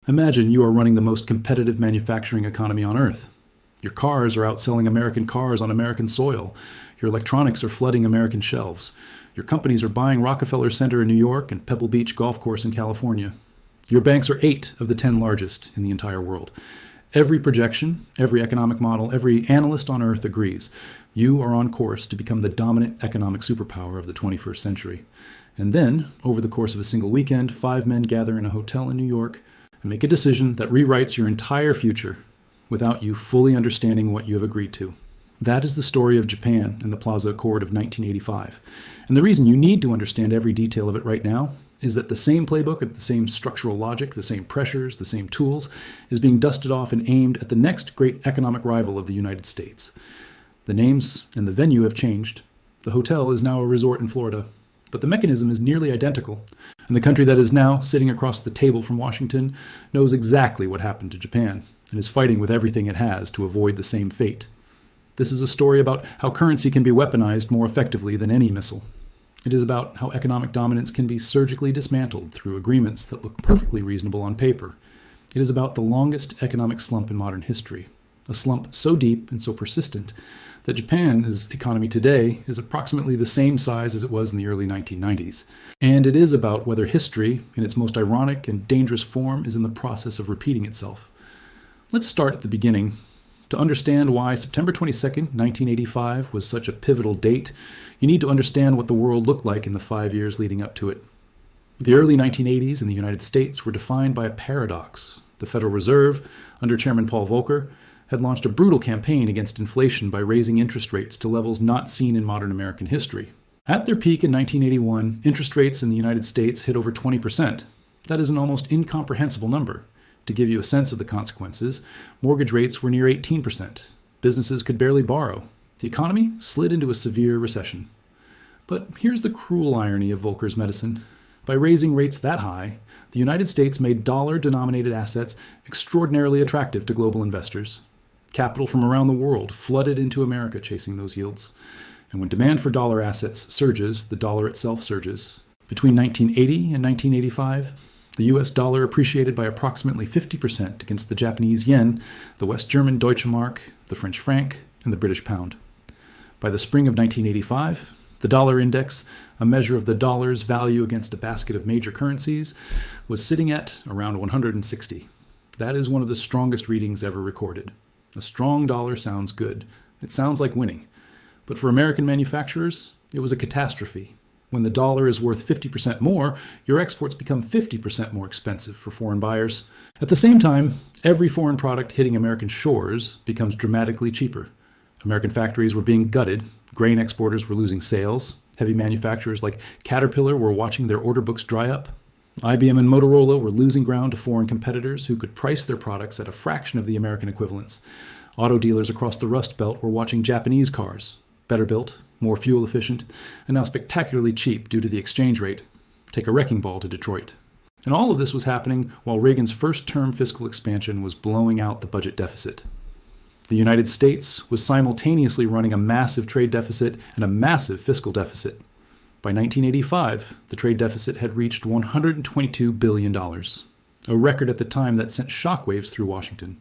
Imagine you are running the most competitive manufacturing economy on Earth. Your cars are outselling American cars on American soil. Your electronics are flooding American shelves. Your companies are buying Rockefeller Center in New York and Pebble Beach Golf Course in California. Your banks are 8 of the 10 largest in the entire world. Every projection, every economic model, every analyst on Earth agrees. You are on course to become the dominant economic superpower of the 21st century. And then, over the course of a single weekend, 5 men gather in a hotel in New York and make a decision that rewrites your entire future without you fully understanding what you have agreed to. That is the story of Japan and the Plaza Accord of 1985. And the reason you need to understand every detail of it right now is that the same playbook, the same structural logic, the same pressures, the same tools, is being dusted off and aimed at the next great economic rival of the United States. The names and the venue have changed. The hotel is now a resort in Florida, but the mechanism is nearly identical. And the country that is now sitting across the table from Washington knows exactly what happened to Japan and is fighting with everything it has to avoid the same fate. This is a story about how currency can be weaponized more effectively than any missile. It is about how economic dominance can be surgically dismantled through agreements that look perfectly reasonable on paper. It is about the longest economic slump in modern history, a slump so deep and so persistent that Japan's economy today is approximately the same size as it was in the early 1990s. And it is about whether history, in its most ironic and dangerous form, is in the process of repeating itself. Let's start at the beginning. To understand why September 22nd, 1985 was such a pivotal date, you need to understand what the world looked like in the 5 years leading up to it. The early 1980s in the United States were defined by a paradox. The Federal Reserve, under Chairman Paul Volcker, had launched a brutal campaign against inflation by raising interest rates to levels not seen in modern American history. At their peak in 1981, interest rates in the United States hit over 20%. That is an almost incomprehensible number. To give you a sense of the consequences, mortgage rates were near 18%. Businesses could barely borrow. The economy slid into a severe recession. But here's the cruel irony of Volcker's medicine. By raising rates that high, the United States made dollar-denominated assets extraordinarily attractive to global investors. Capital from around the world flooded into America chasing those yields. And when demand for dollar assets surges, the dollar itself surges. Between 1980 and 1985, the US dollar appreciated by approximately 50% against the Japanese yen, the West German Deutsche Mark, the French franc, and the British pound. By the spring of 1985, the dollar index, a measure of the dollar's value against a basket of major currencies, was sitting at around 160. That is one of the strongest readings ever recorded. A strong dollar sounds good. It sounds like winning. But for American manufacturers, it was a catastrophe. When the dollar is worth 50% more, your exports become 50% more expensive for foreign buyers. At the same time, every foreign product hitting American shores becomes dramatically cheaper. American factories were being gutted, grain exporters were losing sales, heavy manufacturers like Caterpillar were watching their order books dry up. IBM and Motorola were losing ground to foreign competitors who could price their products at a fraction of the American equivalents. Auto dealers across the Rust Belt were watching Japanese cars, better built, more fuel efficient, and now spectacularly cheap due to the exchange rate. Take a wrecking ball to Detroit. And all of this was happening while Reagan's first-term fiscal expansion was blowing out the budget deficit. The United States was simultaneously running a massive trade deficit and a massive fiscal deficit. By 1985, the trade deficit had reached $122 billion, a record at the time that sent shockwaves through Washington.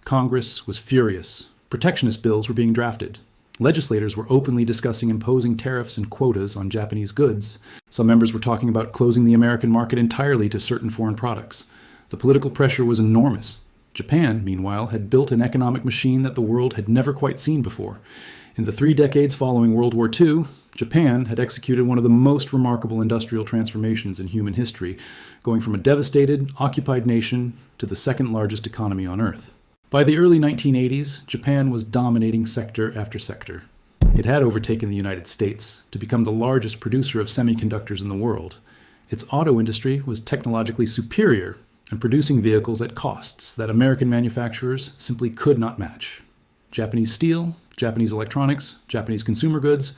Congress was furious. Protectionist bills were being drafted. Legislators were openly discussing imposing tariffs and quotas on Japanese goods. Some members were talking about closing the American market entirely to certain foreign products. The political pressure was enormous. Japan, meanwhile, had built an economic machine that the world had never quite seen before. In the 3 decades following World War II, Japan had executed one of the most remarkable industrial transformations in human history, going from a devastated, occupied nation to the second largest economy on Earth. By the early 1980s, Japan was dominating sector after sector. It had overtaken the United States to become the largest producer of semiconductors in the world. Its auto industry was technologically superior and producing vehicles at costs that American manufacturers simply could not match. Japanese steel, Japanese electronics, Japanese consumer goods,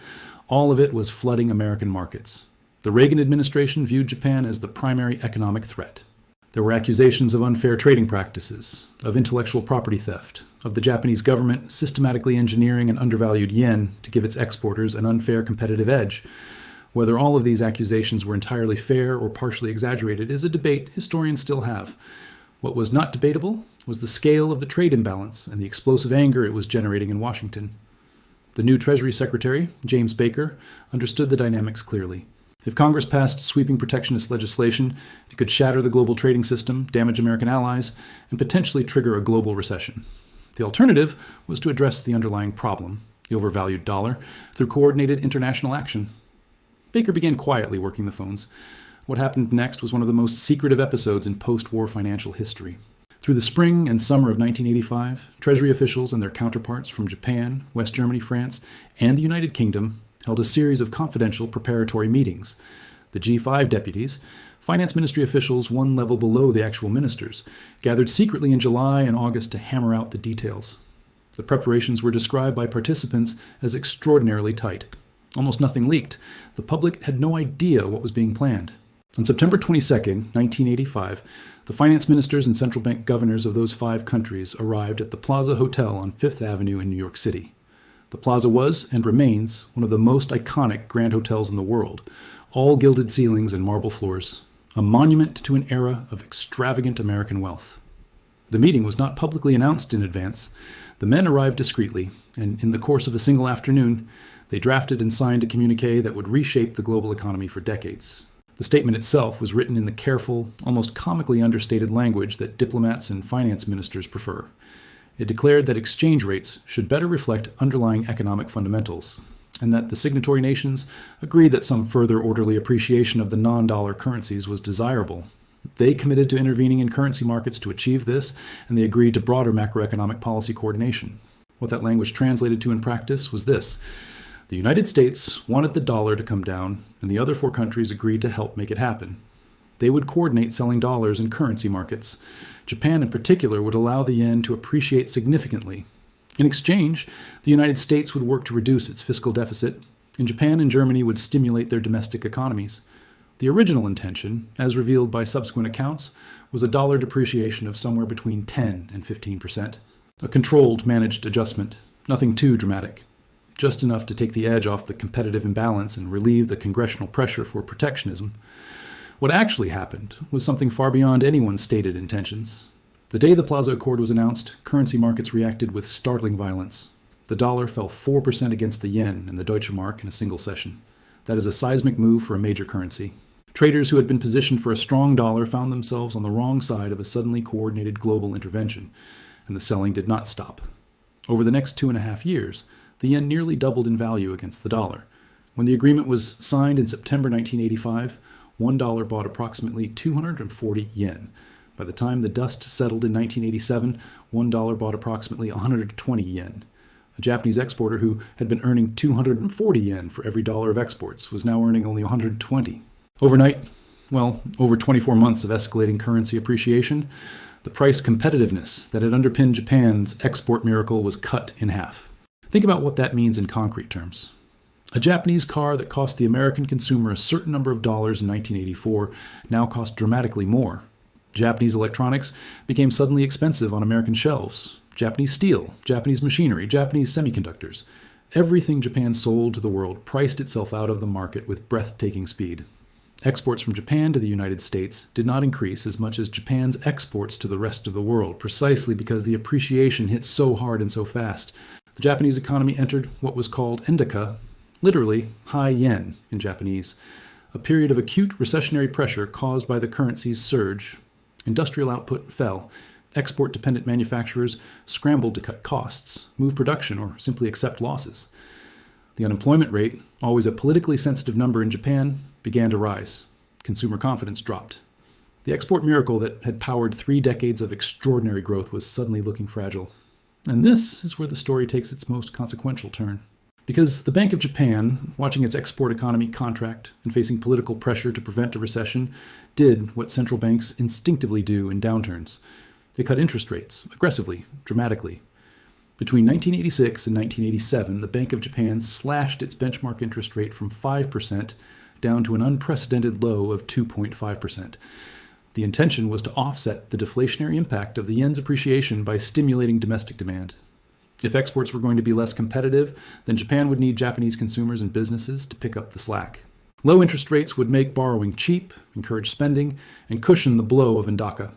all of it was flooding American markets. The Reagan administration viewed Japan as the primary economic threat. There were accusations of unfair trading practices, of intellectual property theft, of the Japanese government systematically engineering an undervalued yen to give its exporters an unfair competitive edge. Whether all of these accusations were entirely fair or partially exaggerated is a debate historians still have. What was not debatable was the scale of the trade imbalance and the explosive anger it was generating in Washington. The new Treasury Secretary, James Baker, understood the dynamics clearly. If Congress passed sweeping protectionist legislation, it could shatter the global trading system, damage American allies, and potentially trigger a global recession. The alternative was to address the underlying problem, the overvalued dollar, through coordinated international action. Baker began quietly working the phones. What happened next was one of the most secretive episodes in post-war financial history. Through the spring and summer of 1985, Treasury officials and their counterparts from Japan, West Germany, France, and the United Kingdom held a series of confidential preparatory meetings. The G5 deputies, finance ministry officials one level below the actual ministers, gathered secretly in July and August to hammer out the details. The preparations were described by participants as extraordinarily tight. Almost nothing leaked. The public had no idea what was being planned. On September 22, 1985, the finance ministers and central bank governors of those 5 countries arrived at the Plaza Hotel on Fifth Avenue in New York City. The Plaza was, and remains, one of the most iconic grand hotels in the world, all gilded ceilings and marble floors, a monument to an era of extravagant American wealth. The meeting was not publicly announced in advance. The men arrived discreetly, and in the course of a single afternoon, they drafted and signed a communiqué that would reshape the global economy for decades. The statement itself was written in the careful, almost comically understated language that diplomats and finance ministers prefer. It declared that exchange rates should better reflect underlying economic fundamentals, and that the signatory nations agreed that some further orderly appreciation of the non-dollar currencies was desirable. They committed to intervening in currency markets to achieve this, and they agreed to broader macroeconomic policy coordination. What that language translated to in practice was this: the United States wanted the dollar to come down, and the other 4 countries agreed to help make it happen. They would coordinate selling dollars in currency markets. Japan in particular would allow the yen to appreciate significantly. In exchange, the United States would work to reduce its fiscal deficit, and Japan and Germany would stimulate their domestic economies. The original intention, as revealed by subsequent accounts, was a dollar depreciation of somewhere between 10 and 15%. A controlled, managed adjustment, nothing too dramatic. Just enough to take the edge off the competitive imbalance and relieve the congressional pressure for protectionism. What actually happened was something far beyond anyone's stated intentions. The day the Plaza Accord was announced, currency markets reacted with startling violence. The dollar fell 4% against the yen and the Deutsche Mark in a single session. That is a seismic move for a major currency. Traders who had been positioned for a strong dollar found themselves on the wrong side of a suddenly coordinated global intervention, and the selling did not stop. Over the next 2.5 years, the yen nearly doubled in value against the dollar. When the agreement was signed in September 1985, $1 bought approximately 240 yen. By the time the dust settled in 1987, $1 bought approximately 120 yen. A Japanese exporter who had been earning 240 yen for every dollar of exports was now earning only 120. Overnight, over 24 months of escalating currency appreciation, the price competitiveness that had underpinned Japan's export miracle was cut in half. Think about what that means in concrete terms. A Japanese car that cost the American consumer a certain number of dollars in 1984 now cost dramatically more. Japanese electronics became suddenly expensive on American shelves. Japanese steel, Japanese machinery, Japanese semiconductors. Everything Japan sold to the world priced itself out of the market with breathtaking speed. Exports from Japan to the United States did not increase as much as Japan's exports to the rest of the world, precisely because the appreciation hit so hard and so fast. The Japanese economy entered what was called endaka, literally high yen in Japanese, a period of acute recessionary pressure caused by the currency's surge. Industrial output fell. Export-dependent manufacturers scrambled to cut costs, move production, or simply accept losses. The unemployment rate, always a politically sensitive number in Japan, began to rise. Consumer confidence dropped. The export miracle that had powered 3 decades of extraordinary growth was suddenly looking fragile. And this is where the story takes its most consequential turn. Because the Bank of Japan, watching its export economy contract and facing political pressure to prevent a recession, did what central banks instinctively do in downturns. They cut interest rates, aggressively, dramatically. Between 1986 and 1987, the Bank of Japan slashed its benchmark interest rate from 5% down to an unprecedented low of 2.5%. The intention was to offset the deflationary impact of the yen's appreciation by stimulating domestic demand. If exports were going to be less competitive, then Japan would need Japanese consumers and businesses to pick up the slack. Low interest rates would make borrowing cheap, encourage spending, and cushion the blow of endaka.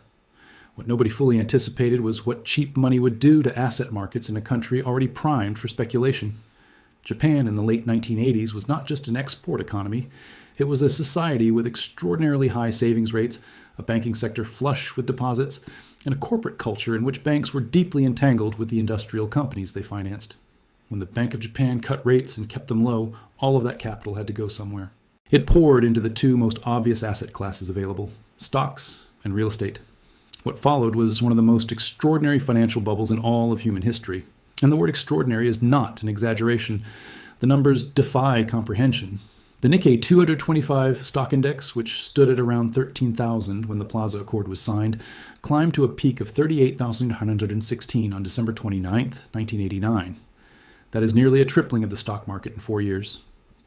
What nobody fully anticipated was what cheap money would do to asset markets in a country already primed for speculation. Japan in the late 1980s was not just an export economy, it was a society with extraordinarily high savings rates, a banking sector flush with deposits, and a corporate culture in which banks were deeply entangled with the industrial companies they financed. When the Bank of Japan cut rates and kept them low, all of that capital had to go somewhere. It poured into the two most obvious asset classes available, stocks and real estate. What followed was one of the most extraordinary financial bubbles in all of human history. And the word extraordinary is not an exaggeration. The numbers defy comprehension. The Nikkei 225 stock index, which stood at around 13,000 when the Plaza Accord was signed, climbed to a peak of 38,916 on December 29, 1989. That is nearly a tripling of the stock market in 4 years.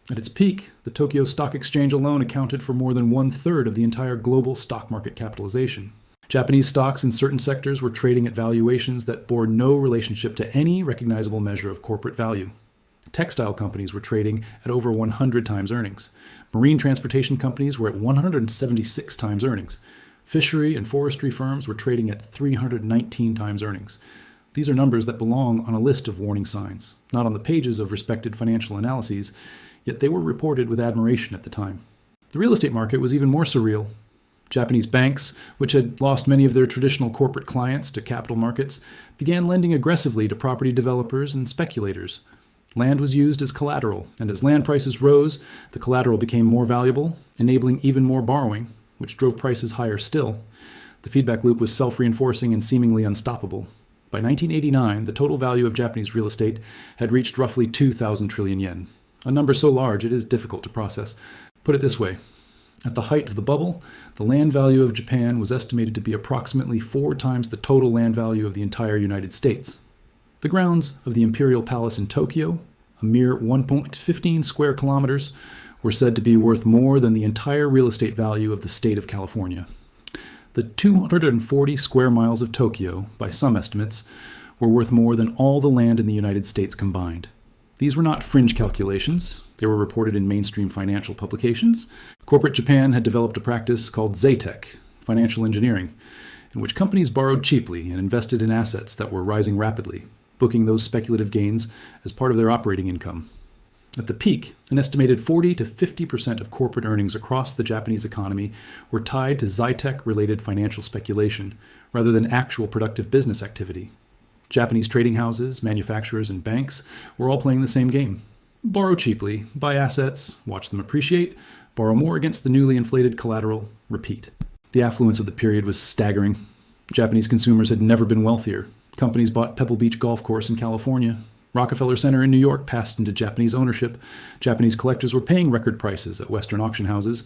At its peak, the Tokyo Stock Exchange alone accounted for more than 1/3 of the entire global stock market capitalization. Japanese stocks in certain sectors were trading at valuations that bore no relationship to any recognizable measure of corporate value. Textile companies were trading at over 100 times earnings. Marine transportation companies were at 176 times earnings. Fishery and forestry firms were trading at 319 times earnings. These are numbers that belong on a list of warning signs, not on the pages of respected financial analyses, yet they were reported with admiration at the time. The real estate market was even more surreal. Japanese banks, which had lost many of their traditional corporate clients to capital markets, began lending aggressively to property developers and speculators. Land was used as collateral, and as land prices rose, the collateral became more valuable, enabling even more borrowing, which drove prices higher still. The feedback loop was self-reinforcing and seemingly unstoppable. By 1989, the total value of Japanese real estate had reached roughly 2,000 trillion yen, a number so large it is difficult to process. Put it this way. At the height of the bubble, the land value of Japan was estimated to be approximately 4 times the total land value of the entire United States. The grounds of the Imperial Palace in Tokyo, a mere 1.15 square kilometers, were said to be worth more than the entire real estate value of the state of California. The 240 square miles of Tokyo, by some estimates, were worth more than all the land in the United States combined. These were not fringe calculations. They were reported in mainstream financial publications. Corporate Japan had developed a practice called Zeitek, financial engineering, in which companies borrowed cheaply and invested in assets that were rising rapidly, booking those speculative gains as part of their operating income. At the peak, an estimated 40 to 50% of corporate earnings across the Japanese economy were tied to Zeitek-related financial speculation, rather than actual productive business activity. Japanese trading houses, manufacturers, and banks were all playing the same game. Borrow cheaply, buy assets, watch them appreciate, borrow more against the newly inflated collateral, repeat. The affluence of the period was staggering. Japanese consumers had never been wealthier. Companies bought Pebble Beach Golf Course in California. Rockefeller Center in New York passed into Japanese ownership. Japanese collectors were paying record prices at Western auction houses.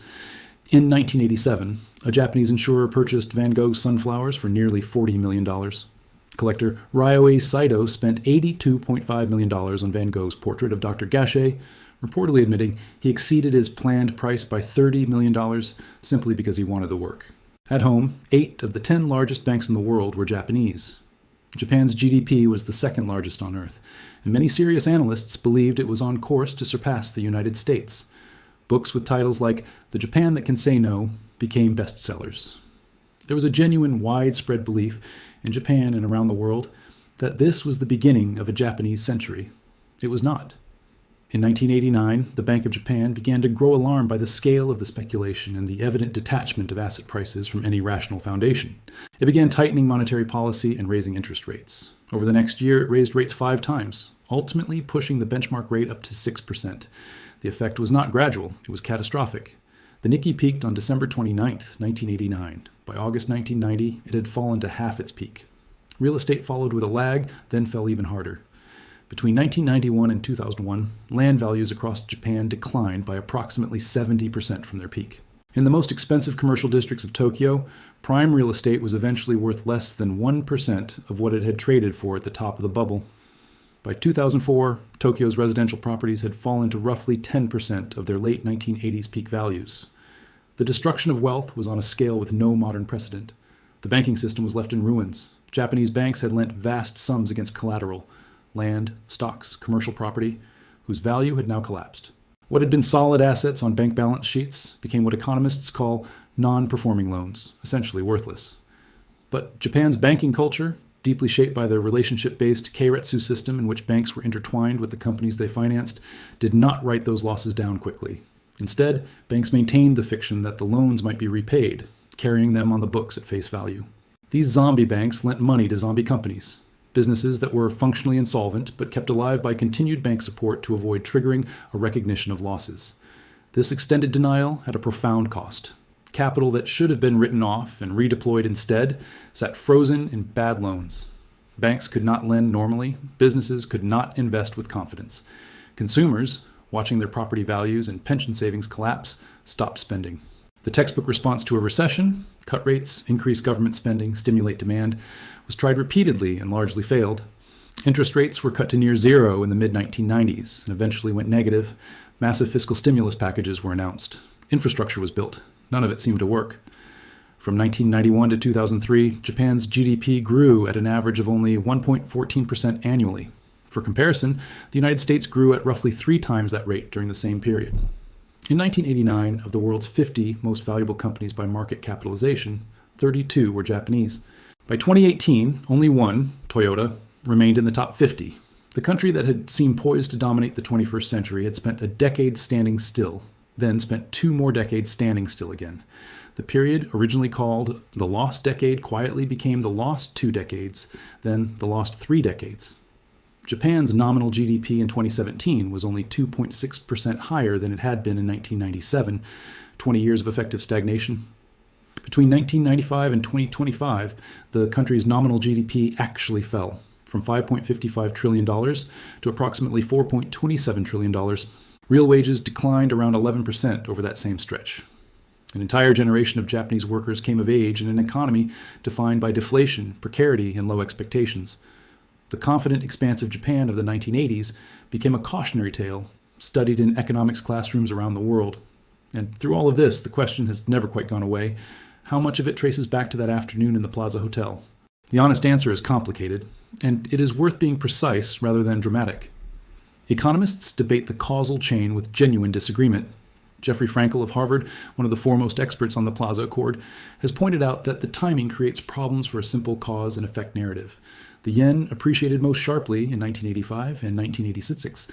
In 1987, a Japanese insurer purchased Van Gogh's Sunflowers for nearly $40 million. Collector Ryoi Saito spent $82.5 million on Van Gogh's portrait of Dr. Gachet, reportedly admitting he exceeded his planned price by $30 million simply because he wanted the work. At home, 8 of the 10 largest banks in the world were Japanese. Japan's GDP was the second largest on Earth, and many serious analysts believed it was on course to surpass the United States. Books with titles like The Japan That Can Say No became bestsellers. There was a genuine, widespread belief in Japan and around the world that this was the beginning of a Japanese century. It was not. In 1989, the Bank of Japan began to grow alarmed by the scale of the speculation and the evident detachment of asset prices from any rational foundation. It began tightening monetary policy and raising interest rates. Over the next year, it raised rates 5 times, ultimately pushing the benchmark rate up to 6%. The effect was not gradual, it was catastrophic. The Nikkei peaked on December 29, 1989. By August 1990, it had fallen to half its peak. Real estate followed with a lag, then fell even harder. Between 1991 and 2001, land values across Japan declined by approximately 70% from their peak. In the most expensive commercial districts of Tokyo, prime real estate was eventually worth less than 1% of what it had traded for at the top of the bubble. By 2004, Tokyo's residential properties had fallen to roughly 10% of their late 1980s peak values. The destruction of wealth was on a scale with no modern precedent. The banking system was left in ruins. Japanese banks had lent vast sums against collateral, land, stocks, commercial property, whose value had now collapsed. What had been solid assets on bank balance sheets became what economists call non-performing loans, essentially worthless. But Japan's banking culture, deeply shaped by the relationship-based keiretsu system in which banks were intertwined with the companies they financed, did not write those losses down quickly. Instead, banks maintained the fiction that the loans might be repaid, carrying them on the books at face value. These zombie banks lent money to zombie companies, businesses that were functionally insolvent but kept alive by continued bank support to avoid triggering a recognition of losses. This extended denial had a profound cost. Capital that should have been written off and redeployed instead sat frozen in bad loans. Banks could not lend normally. Businesses could not invest with confidence. Consumers, watching their property values and pension savings collapse, stopped spending. The textbook response to a recession, cut rates, increase government spending, stimulate demand, was tried repeatedly and largely failed. Interest rates were cut to near zero in the mid-1990s and eventually went negative. Massive fiscal stimulus packages were announced. Infrastructure was built. None of it seemed to work. From 1991 to 2003, Japan's GDP grew at an average of only 1.14% annually. For comparison, the United States grew at roughly 3 times that rate during the same period. In 1989, of the world's 50 most valuable companies by market capitalization, 32 were Japanese. By 2018, only one, Toyota, remained in the top 50. The country that had seemed poised to dominate the 21st century had spent a decade standing still, then spent 2 more decades standing still again. The period, originally called the Lost Decade, quietly became the Lost 2 decades, then the Lost 3 decades. Japan's nominal GDP in 2017 was only 2.6% higher than it had been in 1997, 20 years of effective stagnation. Between 1995 and 2025, the country's nominal GDP actually fell from $5.55 trillion to approximately $4.27 trillion. Real wages declined around 11% over that same stretch. An entire generation of Japanese workers came of age in an economy defined by deflation, precarity, and low expectations. The confident, expansive Japan of the 1980s became a cautionary tale, studied in economics classrooms around the world. And through all of this, the question has never quite gone away: how much of it traces back to that afternoon in the Plaza Hotel? The honest answer is complicated, and it is worth being precise rather than dramatic. Economists debate the causal chain with genuine disagreement. Jeffrey Frankel of Harvard, one of the foremost experts on the Plaza Accord, has pointed out that the timing creates problems for a simple cause and effect narrative. The yen appreciated most sharply in 1985 and 1986,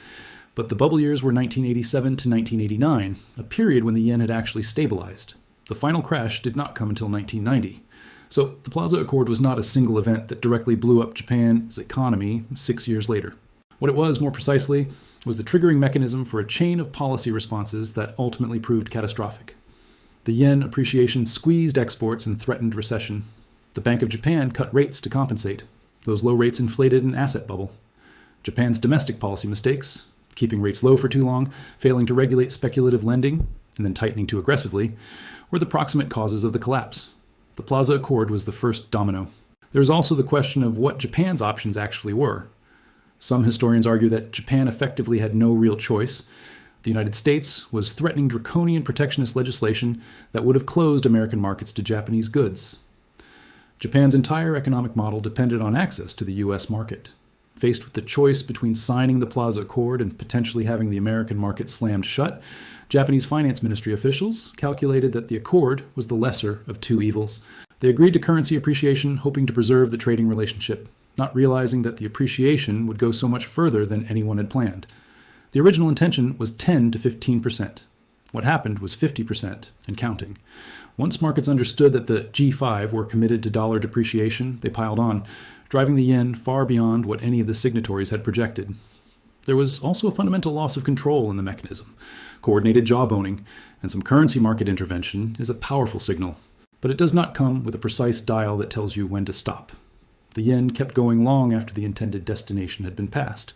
but the bubble years were 1987 to 1989, a period when the yen had actually stabilized. The final crash did not come until 1990. So the Plaza Accord was not a single event that directly blew up Japan's economy 6 years later. What it was, more precisely, was the triggering mechanism for a chain of policy responses that ultimately proved catastrophic. The yen appreciation squeezed exports and threatened recession. The Bank of Japan cut rates to compensate. Those low rates inflated an asset bubble. Japan's domestic policy mistakes, keeping rates low for too long, failing to regulate speculative lending, and then tightening too aggressively, were the proximate causes of the collapse. The Plaza Accord was the first domino. There is also the question of what Japan's options actually were. Some historians argue that Japan effectively had no real choice. The United States was threatening draconian protectionist legislation that would have closed American markets to Japanese goods. Japan's entire economic model depended on access to the U.S. market. Faced with the choice between signing the Plaza Accord and potentially having the American market slammed shut, Japanese finance ministry officials calculated that the accord was the lesser of 2 evils. They agreed to currency appreciation, hoping to preserve the trading relationship, not realizing that the appreciation would go so much further than anyone had planned. The original intention was 10 to 15%. What happened was 50% and counting. Once markets understood that the G5 were committed to dollar depreciation, they piled on, driving the yen far beyond what any of the signatories had projected. There was also a fundamental loss of control in the mechanism. Coordinated jawboning and some currency market intervention is a powerful signal, but it does not come with a precise dial that tells you when to stop. The yen kept going long after the intended destination had been passed,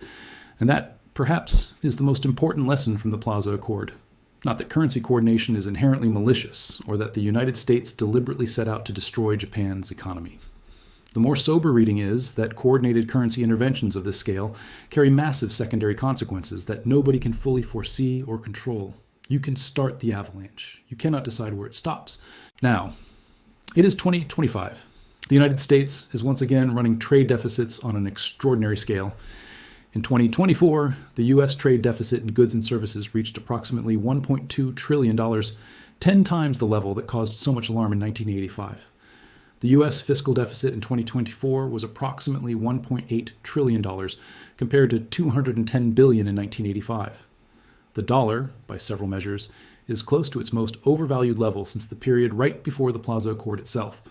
and that, perhaps, is the most important lesson from the Plaza Accord. Not that currency coordination is inherently malicious, or that the United States deliberately set out to destroy Japan's economy. The more sober reading is that coordinated currency interventions of this scale carry massive secondary consequences that nobody can fully foresee or control. You can start the avalanche. You cannot decide where it stops. Now, it is 2025. The United States is once again running trade deficits on an extraordinary scale. In 2024, the U.S. trade deficit in goods and services reached approximately $1.2 trillion, 10 times the level that caused so much alarm in 1985. The U.S. fiscal deficit in 2024 was approximately $1.8 trillion, compared to $210 billion in 1985. The dollar, by several measures, is close to its most overvalued level since the period right before the Plaza Accord itself.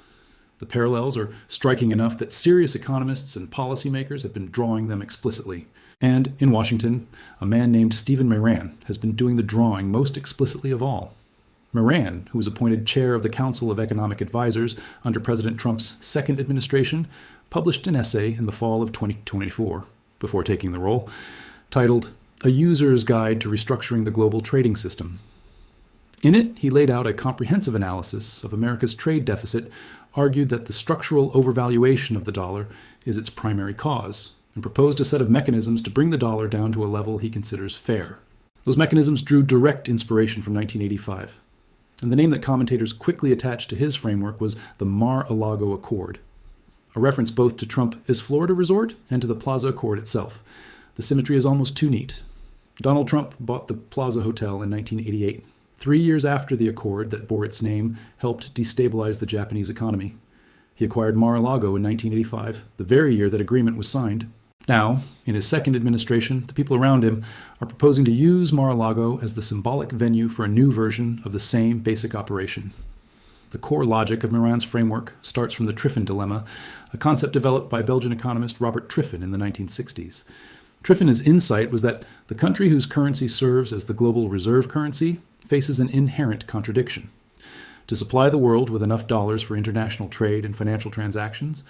The parallels are striking enough that serious economists and policymakers have been drawing them explicitly. And in Washington, a man named Stephen Moran has been doing the drawing most explicitly of all. Moran, who was appointed chair of the Council of Economic Advisers under President Trump's second administration, published an essay in the fall of 2024, before taking the role, titled A User's Guide to Restructuring the Global Trading System. In it, he laid out a comprehensive analysis of America's trade deficit, argued that the structural overvaluation of the dollar is its primary cause, and proposed a set of mechanisms to bring the dollar down to a level he considers fair. Those mechanisms drew direct inspiration from 1985, and the name that commentators quickly attached to his framework was the Mar-a-Lago Accord, a reference both to Trump as Florida resort and to the Plaza Accord itself. The symmetry is almost too neat. Donald Trump bought the Plaza Hotel in 1988. 3 years after the accord that bore its name helped destabilize the Japanese economy. He acquired Mar-a-Lago in 1985, the very year that agreement was signed. Now, in his second administration, the people around him are proposing to use Mar-a-Lago as the symbolic venue for a new version of the same basic operation. The core logic of Moran's framework starts from the Triffin dilemma, a concept developed by Belgian economist Robert Triffin in the 1960s. Triffin's insight was that the country whose currency serves as the global reserve currency faces an inherent contradiction. To supply the world with enough dollars for international trade and financial transactions,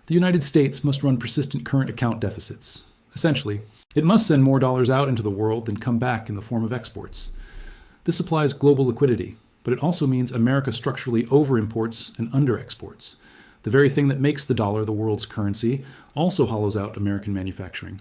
the United States must run persistent current account deficits. Essentially, it must send more dollars out into the world than come back in the form of exports. This supplies global liquidity, but it also means America structurally over-imports and under-exports. The very thing that makes the dollar the world's currency also hollows out American manufacturing.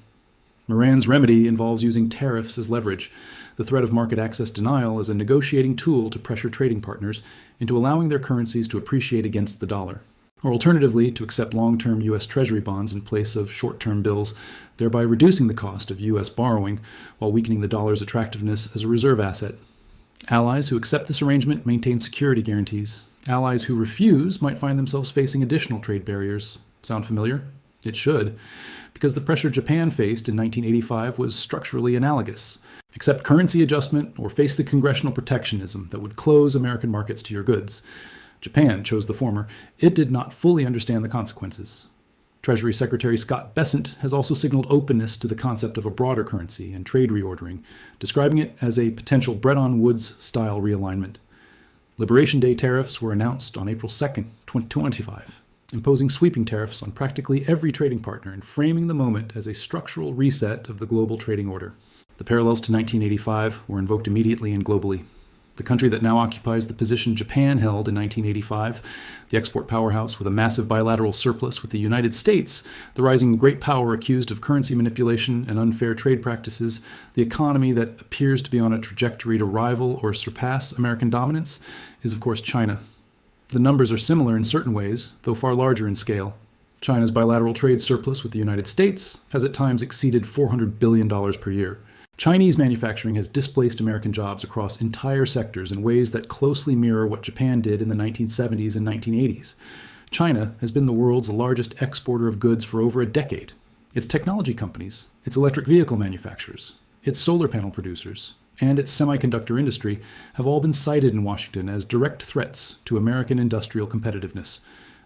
Moran's remedy involves using tariffs as leverage, the threat of market access denial as a negotiating tool to pressure trading partners into allowing their currencies to appreciate against the dollar, or alternatively to accept long-term U.S. Treasury bonds in place of short-term bills, thereby reducing the cost of U.S. borrowing while weakening the dollar's attractiveness as a reserve asset. Allies who accept this arrangement maintain security guarantees. Allies who refuse might find themselves facing additional trade barriers. Sound familiar? It should, because the pressure Japan faced in 1985 was structurally analogous. Accept currency adjustment or face the congressional protectionism that would close American markets to your goods. Japan chose the former. It did not fully understand the consequences. Treasury Secretary Scott Bessent has also signaled openness to the concept of a broader currency and trade reordering, describing it as a potential Bretton Woods-style realignment. Liberation Day tariffs were announced on April 2, 2025. Imposing sweeping tariffs on practically every trading partner and framing the moment as a structural reset of the global trading order. The parallels to 1985 were invoked immediately and globally. The country that now occupies the position Japan held in 1985, the export powerhouse with a massive bilateral surplus with the United States, the rising great power accused of currency manipulation and unfair trade practices, the economy that appears to be on a trajectory to rival or surpass American dominance, is of course China. The numbers are similar in certain ways, though far larger in scale. China's bilateral trade surplus with the United States has at times exceeded $400 billion per year. Chinese manufacturing has displaced American jobs across entire sectors in ways that closely mirror what Japan did in the 1970s and 1980s. China has been the world's largest exporter of goods for over a decade. Its technology companies, its electric vehicle manufacturers, its solar panel producers, and its semiconductor industry have all been cited in Washington as direct threats to American industrial competitiveness.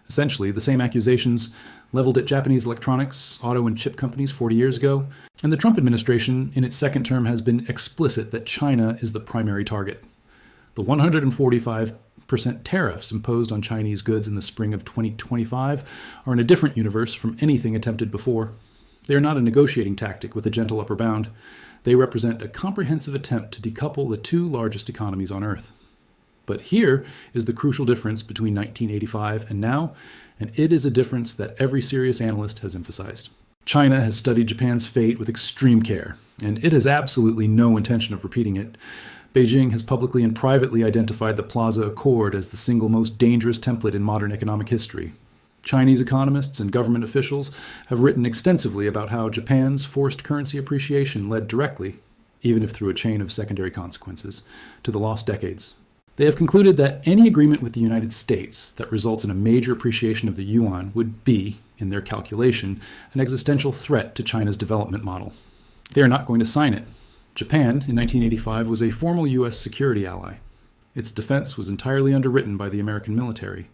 Essentially, the same accusations leveled at Japanese electronics, auto and chip companies 40 years ago, and the Trump administration in its second term has been explicit that China is the primary target. The 145% tariffs imposed on Chinese goods in the spring of 2025 are in a different universe from anything attempted before. They are not a negotiating tactic with a gentle upper bound. They represent a comprehensive attempt to decouple the two largest economies on Earth. But here is the crucial difference between 1985 and now, and it is a difference that every serious analyst has emphasized. China has studied Japan's fate with extreme care, and it has absolutely no intention of repeating it. Beijing has publicly and privately identified the Plaza Accord as the single most dangerous template in modern economic history. Chinese economists and government officials have written extensively about how Japan's forced currency appreciation led directly, even if through a chain of secondary consequences, to the lost decades. They have concluded that any agreement with the United States that results in a major appreciation of the yuan would be, in their calculation, an existential threat to China's development model. They are not going to sign it. Japan, in 1985, was a formal U.S. security ally. Its defense was entirely underwritten by the American military.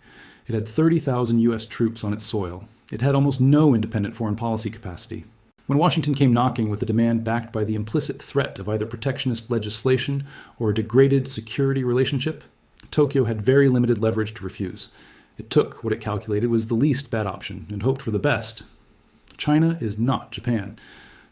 It had 30,000 U.S. troops on its soil. It had almost no independent foreign policy capacity. When Washington came knocking with a demand backed by the implicit threat of either protectionist legislation or a degraded security relationship, Tokyo had very limited leverage to refuse. It took what it calculated was the least bad option and hoped for the best. China is not Japan.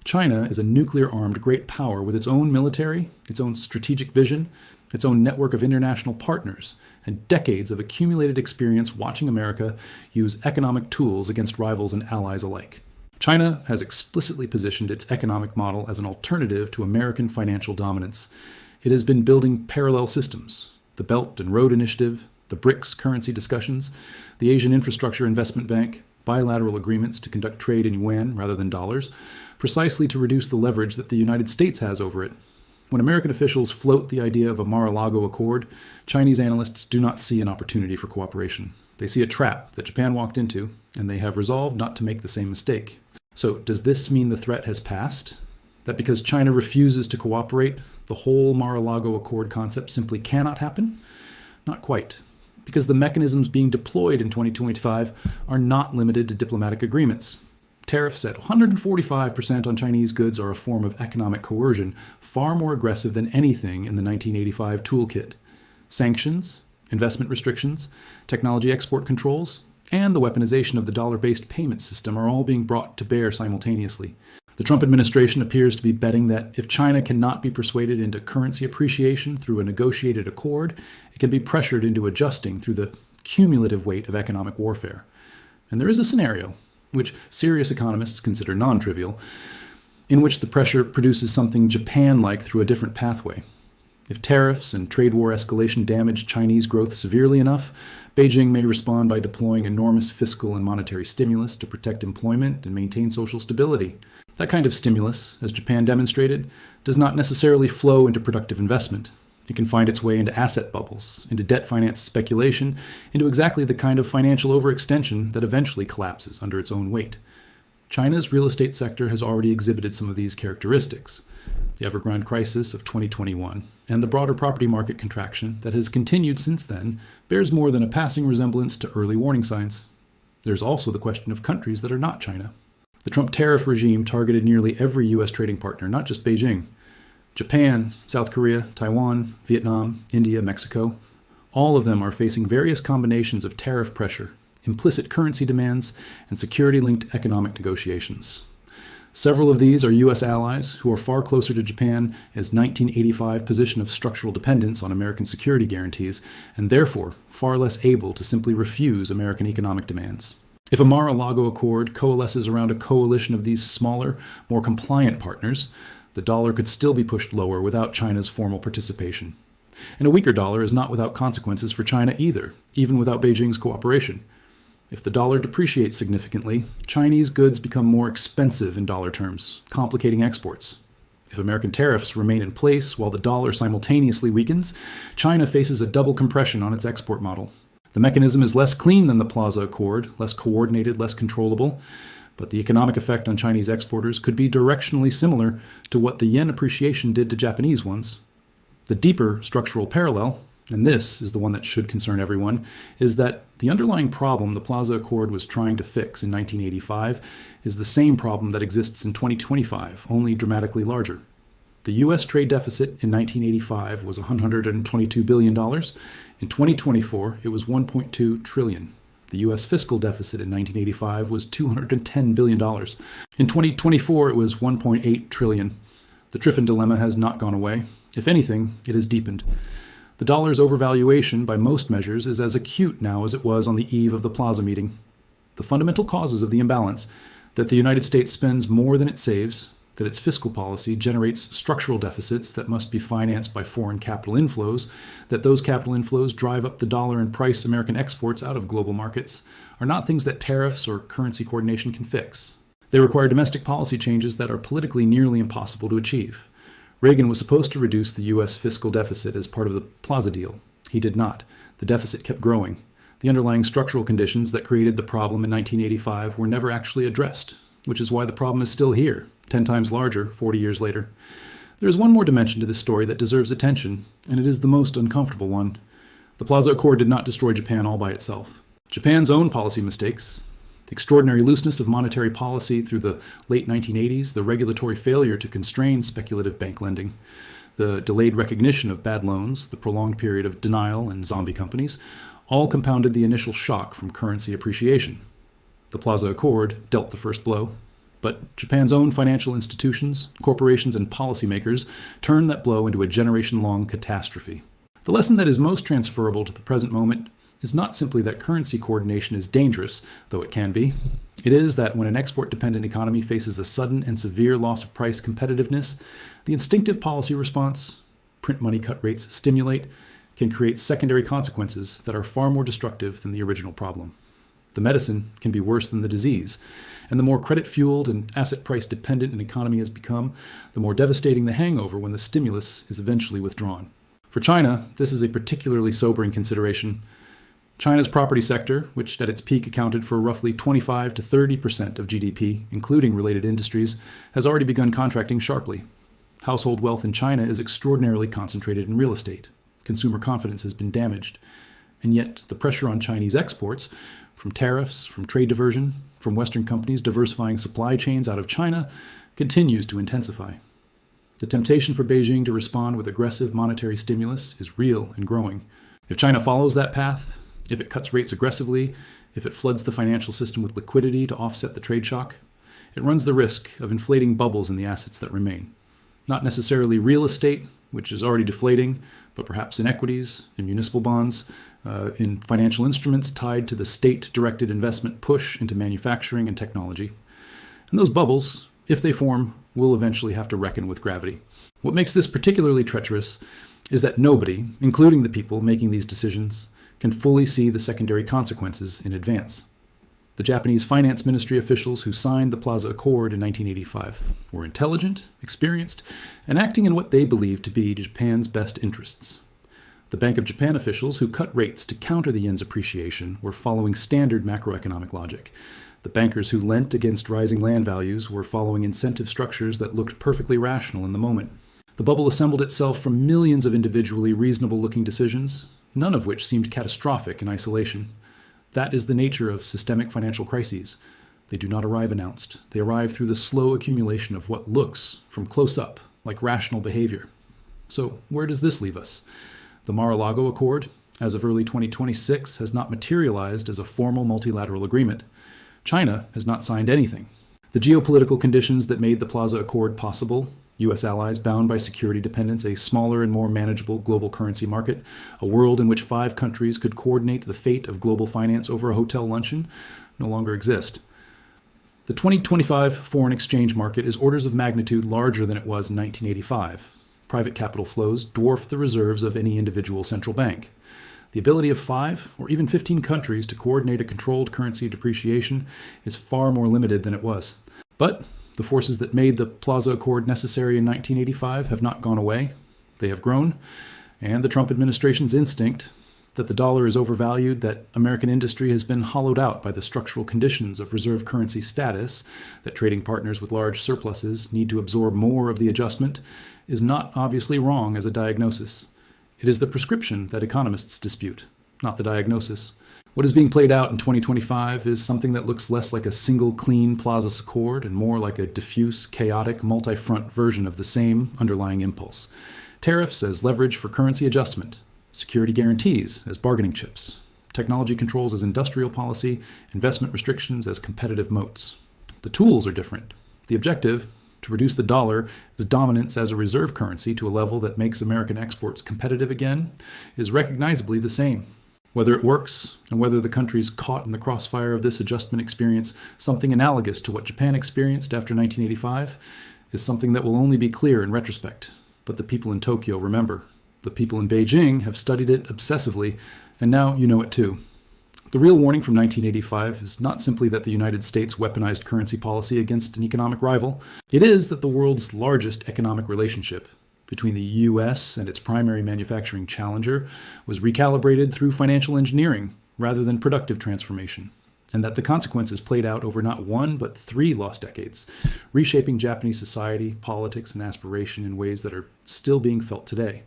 China is a nuclear-armed great power with its own military, its own strategic vision, its own network of international partners, and decades of accumulated experience watching America use economic tools against rivals and allies alike. China has explicitly positioned its economic model as an alternative to American financial dominance. It has been building parallel systems, the Belt and Road Initiative, the BRICS currency discussions, the Asian Infrastructure Investment Bank, bilateral agreements to conduct trade in yuan rather than dollars, precisely to reduce the leverage that the United States has over it. When American officials float the idea of a Mar-a-Lago Accord, Chinese analysts do not see an opportunity for cooperation. They see a trap that Japan walked into, and they have resolved not to make the same mistake. So, does this mean the threat has passed? That because China refuses to cooperate, the whole Mar-a-Lago Accord concept simply cannot happen? Not quite. Because the mechanisms being deployed in 2025 are not limited to diplomatic agreements. Tariffs at 145% on Chinese goods are a form of economic coercion, far more aggressive than anything in the 1985 toolkit. Sanctions, investment restrictions, technology export controls, and the weaponization of the dollar-based payment system are all being brought to bear simultaneously. The Trump administration appears to be betting that if China cannot be persuaded into currency appreciation through a negotiated accord, it can be pressured into adjusting through the cumulative weight of economic warfare. And there is a scenario, which serious economists consider non-trivial, in which the pressure produces something Japan-like through a different pathway. If tariffs and trade war escalation damage Chinese growth severely enough, Beijing may respond by deploying enormous fiscal and monetary stimulus to protect employment and maintain social stability. That kind of stimulus, as Japan demonstrated, does not necessarily flow into productive investment. It can find its way into asset bubbles, into debt-financed speculation, into exactly the kind of financial overextension that eventually collapses under its own weight. China's real estate sector has already exhibited some of these characteristics. The Evergrande crisis of 2021 and the broader property market contraction that has continued since then bears more than a passing resemblance to early warning signs. There's also the question of countries that are not China. The Trump tariff regime targeted nearly every U.S. trading partner, not just Beijing. Japan, South Korea, Taiwan, Vietnam, India, Mexico, all of them are facing various combinations of tariff pressure, implicit currency demands, and security-linked economic negotiations. Several of these are U.S. allies who are far closer to Japan's 1985 position of structural dependence on American security guarantees, and therefore far less able to simply refuse American economic demands. If a Mar-a-Lago Accord coalesces around a coalition of these smaller, more compliant partners, the dollar could still be pushed lower without China's formal participation. And a weaker dollar is not without consequences for China either, even without Beijing's cooperation. If the dollar depreciates significantly, Chinese goods become more expensive in dollar terms, complicating exports. If American tariffs remain in place while the dollar simultaneously weakens, China faces a double compression on its export model. The mechanism is less clean than the Plaza Accord, less coordinated, less controllable, but the economic effect on Chinese exporters could be directionally similar to what the yen appreciation did to Japanese ones. The deeper structural parallel, and this is the one that should concern everyone, is that the underlying problem the Plaza Accord was trying to fix in 1985 is the same problem that exists in 2025, only dramatically larger. The U.S. trade deficit in 1985 was $122 billion. In 2024, it was $1.2 trillion. The U.S. fiscal deficit in 1985 was $210 billion. In 2024, it was $1.8 trillion. The Triffin dilemma has not gone away. If anything, it has deepened. The dollar's overvaluation by most measures is as acute now as it was on the eve of the Plaza meeting. The fundamental causes of the imbalance, that the United States spends more than it saves, that its fiscal policy generates structural deficits that must be financed by foreign capital inflows, that those capital inflows drive up the dollar and price American exports out of global markets, are not things that tariffs or currency coordination can fix. They require domestic policy changes that are politically nearly impossible to achieve. Reagan was supposed to reduce the U.S. fiscal deficit as part of the Plaza deal. He did not. The deficit kept growing. The underlying structural conditions that created the problem in 1985 were never actually addressed, which is why the problem is still here, 10 times larger 40 years later. There is one more dimension to this story that deserves attention, and it is the most uncomfortable one. The Plaza Accord did not destroy Japan all by itself. Japan's own policy mistakes, the extraordinary looseness of monetary policy through the late 1980s, the regulatory failure to constrain speculative bank lending, the delayed recognition of bad loans, the prolonged period of denial and zombie companies, all compounded the initial shock from currency appreciation. The Plaza Accord dealt the first blow, but Japan's own financial institutions, corporations, and policymakers turned that blow into a generation-long catastrophe. The lesson that is most transferable to the present moment is not simply that currency coordination is dangerous, though it can be. It is that when an export-dependent economy faces a sudden and severe loss of price competitiveness, the instinctive policy response, print money cut rates stimulate, can create secondary consequences that are far more destructive than the original problem. The medicine can be worse than the disease, and the more credit-fueled and asset-price-dependent an economy has become, the more devastating the hangover when the stimulus is eventually withdrawn. For China, this is a particularly sobering consideration. China's property sector, which at its peak accounted for roughly 25 to 30% of GDP, including related industries, has already begun contracting sharply. Household wealth in China is extraordinarily concentrated in real estate. Consumer confidence has been damaged. And yet, the pressure on Chinese exports, from tariffs, from trade diversion, from Western companies diversifying supply chains out of China, continues to intensify. The temptation for Beijing to respond with aggressive monetary stimulus is real and growing. If China follows that path, if it cuts rates aggressively, if it floods the financial system with liquidity to offset the trade shock, it runs the risk of inflating bubbles in the assets that remain. Not necessarily real estate, which is already deflating, but perhaps in equities, in municipal bonds, in financial instruments tied to the state-directed investment push into manufacturing and technology. And those bubbles, if they form, will eventually have to reckon with gravity. What makes this particularly treacherous is that nobody, including the people making these decisions, can fully see the secondary consequences in advance. The Japanese finance ministry officials who signed the Plaza Accord in 1985 were intelligent, experienced, and acting in what they believed to be Japan's best interests. The Bank of Japan officials who cut rates to counter the yen's appreciation were following standard macroeconomic logic. The bankers who lent against rising land values were following incentive structures that looked perfectly rational in the moment. The bubble assembled itself from millions of individually reasonable-looking decisions, none of which seemed catastrophic in isolation. That is the nature of systemic financial crises. They do not arrive announced. They arrive through the slow accumulation of what looks, from close up, like rational behavior. So where does this leave us? The Mar-a-Lago Accord, as of early 2026, has not materialized as a formal multilateral agreement. China has not signed anything. The geopolitical conditions that made the Plaza Accord possible, U.S. allies bound by security dependence, a smaller and more manageable global currency market, a world in which 5 countries could coordinate the fate of global finance over a hotel luncheon, no longer exist. The 2025 foreign exchange market is orders of magnitude larger than it was in 1985. Private capital flows dwarf the reserves of any individual central bank. The ability of 5 or even 15 countries to coordinate a controlled currency depreciation is far more limited than it was. But the forces that made the Plaza Accord necessary in 1985 have not gone away. They have grown, and the Trump administration's instinct that the dollar is overvalued, that American industry has been hollowed out by the structural conditions of reserve currency status, that trading partners with large surpluses need to absorb more of the adjustment, is not obviously wrong as a diagnosis. It is the prescription that economists dispute, not the diagnosis. What is being played out in 2025 is something that looks less like a single clean Plaza Accord and more like a diffuse, chaotic, multi-front version of the same underlying impulse. Tariffs as leverage for currency adjustment, security guarantees as bargaining chips, technology controls as industrial policy, investment restrictions as competitive moats. The tools are different. The objective, to reduce the dollar's dominance as a reserve currency to a level that makes American exports competitive again, is recognizably the same. Whether it works, and whether the countries caught in the crossfire of this adjustment experience something analogous to what Japan experienced after 1985, is something that will only be clear in retrospect. But the people in Tokyo remember. The people in Beijing have studied it obsessively, and now you know it too. The real warning from 1985 is not simply that the United States weaponized currency policy against an economic rival. It is that the world's largest economic relationship, between the US and its primary manufacturing challenger was recalibrated through financial engineering rather than productive transformation, and that the consequences played out over not one but 3 lost decades, reshaping Japanese society, politics, and aspiration in ways that are still being felt today.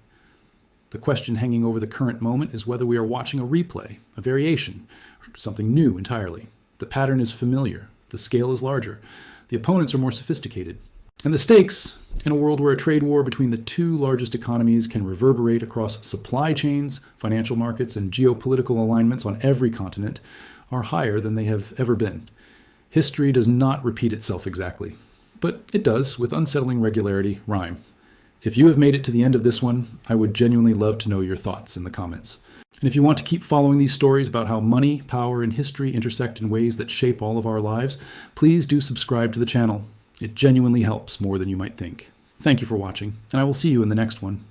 The question hanging over the current moment is whether we are watching a replay, a variation, or something new entirely. The pattern is familiar, the scale is larger, the opponents are more sophisticated, and the stakes, in a world where a trade war between the 2 largest economies can reverberate across supply chains, financial markets, and geopolitical alignments on every continent, are higher than they have ever been. History does not repeat itself exactly, but it does, with unsettling regularity, rhyme. If you have made it to the end of this one, I would genuinely love to know your thoughts in the comments. And if you want to keep following these stories about how money, power, and history intersect in ways that shape all of our lives, please do subscribe to the channel. It genuinely helps more than you might think. Thank you for watching, and I will see you in the next one.